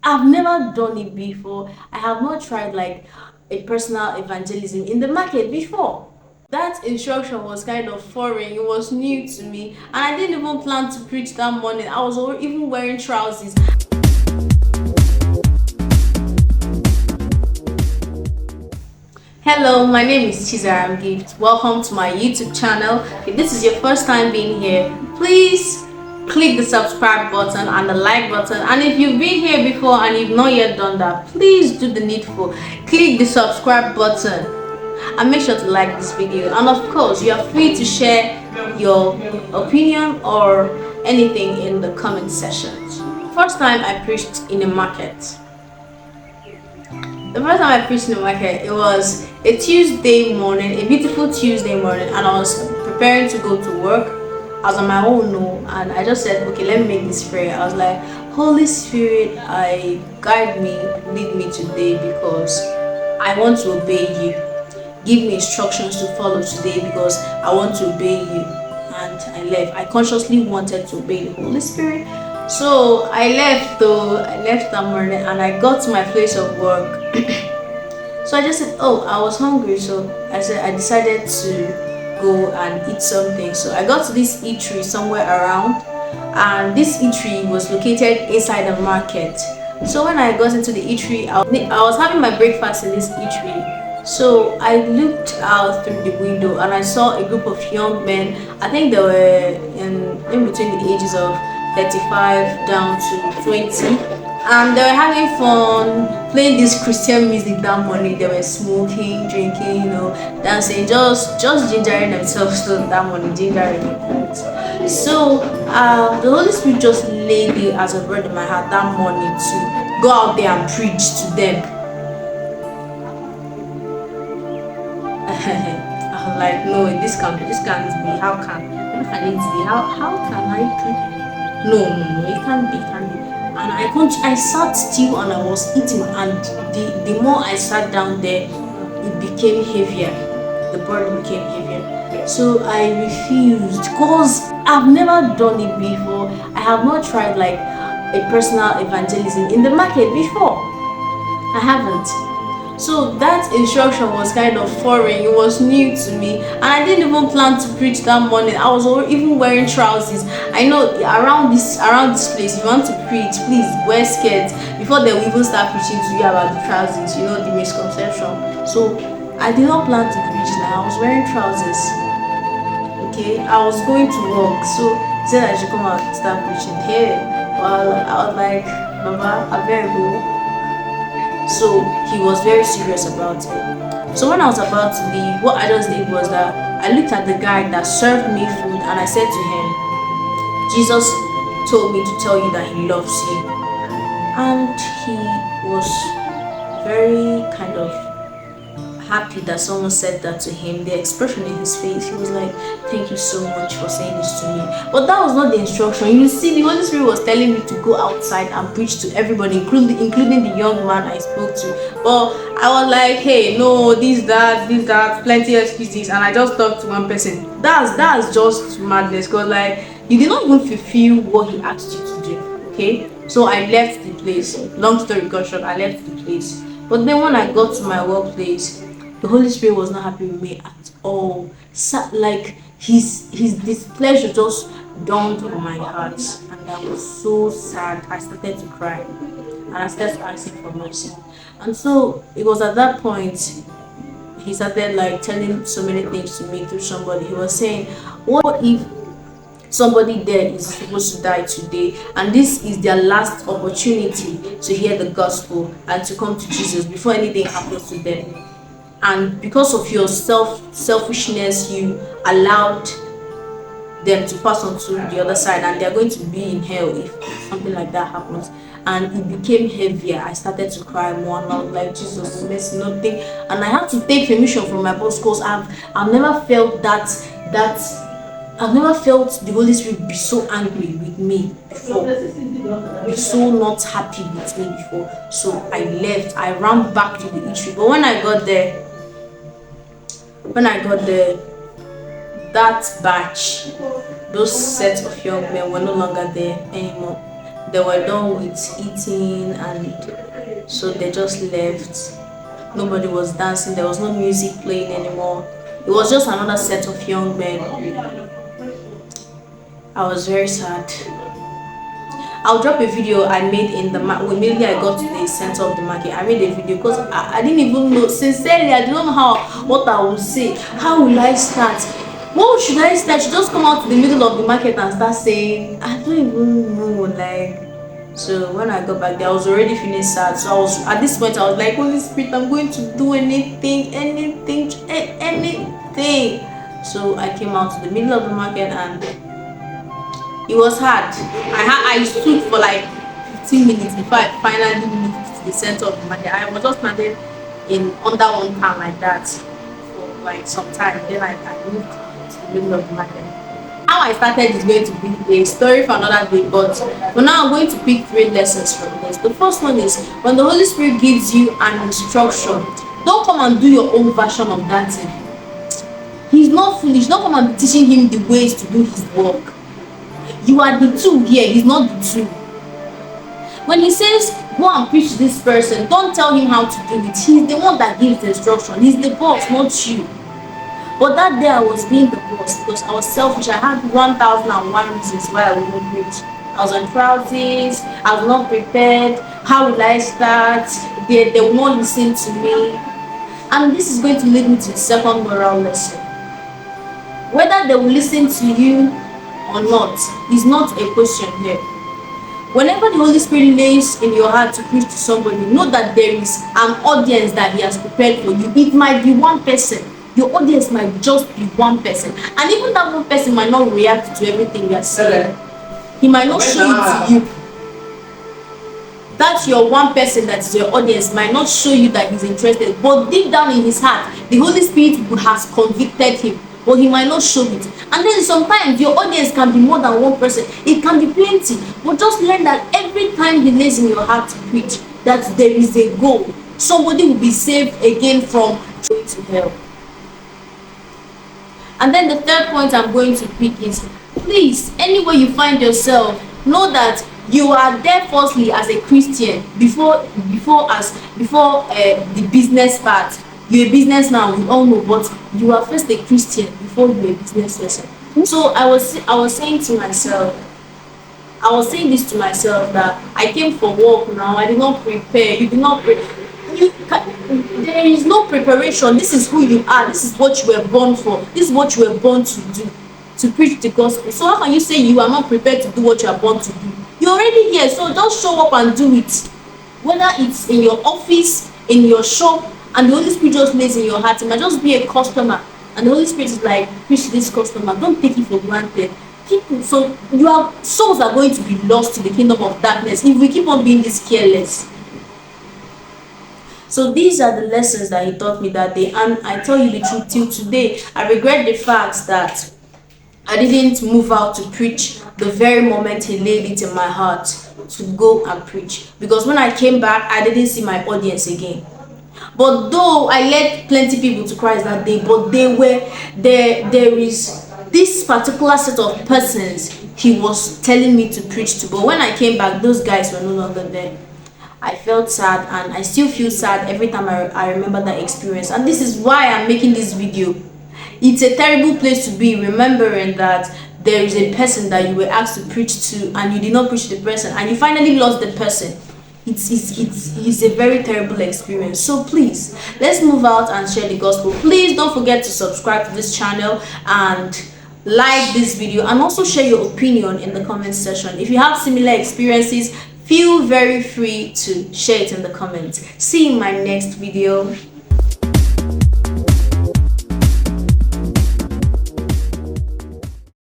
I've never done it before. I have not tried like a personal evangelism in the market before. That instruction was kind of foreign. It was new to me, and I didn't even plan to preach that morning. I was even wearing trousers. Hello, my name is Chizaram Gift. Welcome to my YouTube channel. If this is your first time being here, please click the subscribe button and the like button. And if you've been here before and you've not yet done that, please do the needful. Click the subscribe button and make sure to like this video. And of course, you are free to share your opinion or anything in the comment sections. First time I preached in a market. The first time I preached in the market, it was a Tuesday morning, a beautiful Tuesday morning, and I was preparing to go to work. I was on my own, no, and I just said, okay, let me make this prayer. I was like, Holy Spirit, I guide me, lead me today because I want to obey you. Give me instructions to follow today because I want to obey you. And I left. I consciously wanted to obey the Holy Spirit. So I left that morning and I got to my place of work. So I just said, oh, I was hungry. So I decided to go and eat something. So I got to this eatery somewhere around, and this eatery was located inside the market. So when I got into the eatery, I was having my breakfast in this eatery. So I looked out through the window and I saw a group of young men. I think they were in between the ages of 35 down to 20, and they were having fun playing this Christian music that morning. They were smoking, drinking, dancing, just gingering themselves to that morning, gingering it. So the Holy Spirit just laid it as a word in my heart that morning to go out there and preach to them. I was like, no, this can't be. How can it be? How can I preach? No, it can't be, And I sat still and I was eating, and the more I sat down there, it became heavier. The burden became heavier. So I refused because I've never done it before. I have not tried like a personal evangelism in the market before. I haven't. So that instruction was kind of foreign. It was new to me, and I didn't even plan to preach that morning. I was even wearing trousers. I know around this place, if you want to preach, please wear skirts before they will even start preaching to you about the trousers. The misconception. So I did not plan to preach. Now I was wearing trousers. Okay, I was going to work, so he said I should come out and start preaching here. Well, I was like, Baba, I better go. So he was very serious about it. So when I was about to leave, what I just did was that I looked at the guy that served me food and I said to him, Jesus told me to tell you that he loves you. And he was very kind of happy that someone said that to him. The expression in his face, he was like, thank you so much for saying this to me. But that was not the instruction. You see, the Holy Spirit was telling me to go outside and preach to everybody, including the young man I spoke to. But I was like, hey, no, this, that, plenty of excuses, and I just talked to one person. That's just madness, because like you did not even fulfill what he asked you to do. Okay, so I left the place. Long story short, I left the place. But then when I got to my workplace, the Holy Spirit was not happy with me at all. Like his displeasure just dawned on my heart, and I was so sad. I started to cry, and I started asking for mercy. And so it was at that point he started like telling so many things to me through somebody. He was saying, "What if somebody there is supposed to die today, and this is their last opportunity to hear the gospel and to come to Jesus before anything happens to them? And because of your selfishness, you allowed them to pass on to the other side, and they're going to be in hell if something like that happens." And it became heavier. I started to cry more, and I was like, Jesus, mercy, nothing. And I had to take permission from my boss, because I've never felt I've never felt the Holy Spirit be so angry with me before, be so not happy with me before. So I left. I ran back to the eatery. But when I got there, that batch, those sets of young men were no longer there anymore. They were done with eating, and so they just left. Nobody was dancing, there was no music playing anymore. It was just another set of young men. I was very sad. I'll drop a video I made in the immediately I got to the center of the market. I made a video because I didn't even know, sincerely, I don't know what I would say. How will I start? What should I start? I should just come out to the middle of the market and start saying, I don't even know, like. So when I got back there, I was already feeling sad. So I was, at this point, I was like, Holy Spirit, I'm going to do anything. So I came out to the middle of the market, and it was hard. I stood for like 15 minutes before I finally moved to the center of the market. I was just standing in under one car like that for like some time. Then I moved to the middle of the market. How I started is going to be a story for another day, but for now I'm going to pick 3 lessons from this. The first one is, when the Holy Spirit gives you an instruction, don't come and do your own version of that thing. He's not foolish. Don't come and be teaching him the ways to do his work. You are the tool here, he's not the tool. When he says go and preach to this person, don't tell him how to do it. He's the one that gives the instruction. He's the boss, not you. But that day I was being the boss because I was selfish. I had 1001 reasons why I wouldn't preach. I was on trousers, I was not prepared. How will I start? They will not listen to me. And this is going to lead me to the second moral lesson. Whether they will listen to you or not is not a question here. Whenever the Holy Spirit lays in your heart to preach to somebody, know that there is an audience that he has prepared for you. It might be one person. Your audience might just be one person, and even that one person might not react to everything you are saying. He might not show it to you. That's your one person that is your audience might not show you that he's interested, but deep down in his heart, the Holy Spirit has convicted him, but he might not show it. And then sometimes your audience can be more than one person. It can be plenty, but just learn that every time he lays in your heart to preach, that there is a goal. Somebody will be saved again from going to hell. And then the third point I'm going to pick is, please, anywhere you find yourself, know that you are there firstly as a Christian before the business part. You're a businessman, we all know, but you are first a Christian before you're a business person. So I was saying this to myself, that I came for work now. I did not prepare. You did not prepare. There is no preparation. This is who you are. This is what you were born for. This is what you were born to do, to preach the gospel. So how can you say you are not prepared to do what you are born to do? You're already here, so just show up and do it. Whether it's in your office, in your shop, and the Holy Spirit just lays in your heart. It might just be a customer, and the Holy Spirit is like, preach to this customer. Don't take it for granted. So souls are going to be lost to the kingdom of darkness if we keep on being this careless. So these are the lessons that he taught me that day, and I tell you the truth, till today I regret the fact that I didn't move out to preach the very moment he laid it in my heart to go and preach, because when I came back I didn't see my audience again. But though I led plenty people to Christ that day, but there is this particular set of persons he was telling me to preach to. But when I came back, those guys were no longer there. I felt sad, and I still feel sad every time I remember that experience. And this is why I'm making this video. It's a terrible place to be, remembering that there is a person that you were asked to preach to and you did not preach to the person, and you finally lost the person. It's a very terrible experience. So please, let's move out and share the gospel. Please don't forget to subscribe to this channel and like this video, and also share your opinion in the comment section. If you have similar experiences, feel very free to share it in the comments. See you in my next video.